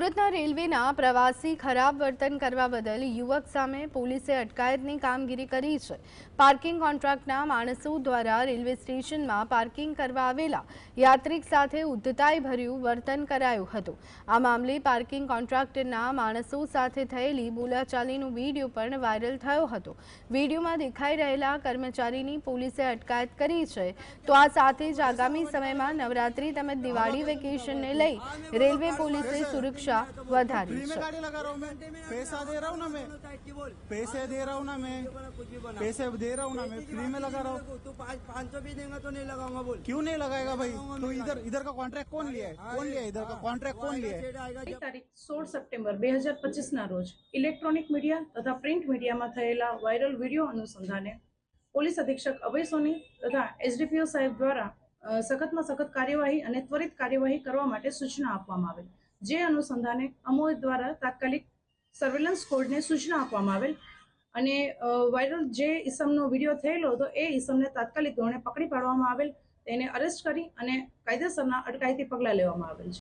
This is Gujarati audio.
સુરતના રેલવેના પ્રવાસી ખરાબ વર્તન કરવા બદલ યુવક સામે પોલીસે અટકાયતની કામગીરી કરી છે। પાર્કિંગ કોન્ટ્રાક્ટના માણસો દ્વારા રેલવે સ્ટેશનમાં પાર્કિંગ કરવા આવેલા યાત્રિક સાથે ઉદ્ધતાઈભર્યું વર્તન કરાયું હતું। આ મામલે પાર્કિંગ કોન્ટ્રાક્ટરના માણસો સાથે થયેલી બોલાચાલીનો વિડીયો પણ વાયરલ થયો હતો। વિડીયોમાં દેખાઈ રહેલા કર્મચારીની પોલીસે અટકાયત કરી છે। તો આ સાથે જ આગામી સમયમાં નવરાત્રી તેમજ દિવાળી વેકેશનને લઈ રેલવે પોલીસે सुरक्षा વધારી છે। पैसा दे रहा हूँ ना मैं, पैसे दे रहा हूँ ना मैं, पैसे दे रहा हूँ ना मैं, फ्री में लगा रहा हूँ। तू 500 भी देगा तो नहीं लगाऊंगा बोल। क्यों नहीं लगाएगा भाई? तो इधर का कॉन्ट्रैक्ट कौन लिया है? कौन लिया है? इधर का कॉन्ट्रैक्ट कौन लिया है? તારીખ 16 સપ્ટેમ્બર 2025 ના રોજ ઇલેક્ટ્રોનિક મીડિયા તથા પ્રિન્ટ મીડિયામાં થયેલા વાયરલ વિડીયો અનુસંધાને પોલીસ અધિક્ષક અભય સોની તથા એસડીપીઓ સાહેબ દ્વારા સખતમાં સખત કાર્યવાહી અને ત્વરિત કાર્યવાહી કરવા માટે સૂચના આપવામાં આવેલ। જે અનુસંધાને અમોદ દ્વારા તાત્કાલિક સર્વેલન્સ કોડને સૂચના આપવામાં આવેલ અને વાયરલ જે ઈસમનો વિડીયો થયેલો હતો એ ઈસમને તાત્કાલિક ધોરણે પકડી પાડવામાં આવેલ, તેને અરેસ્ટ કરી અને કાયદેસરના અટકાયતી પગલાં લેવામાં આવેલ છે।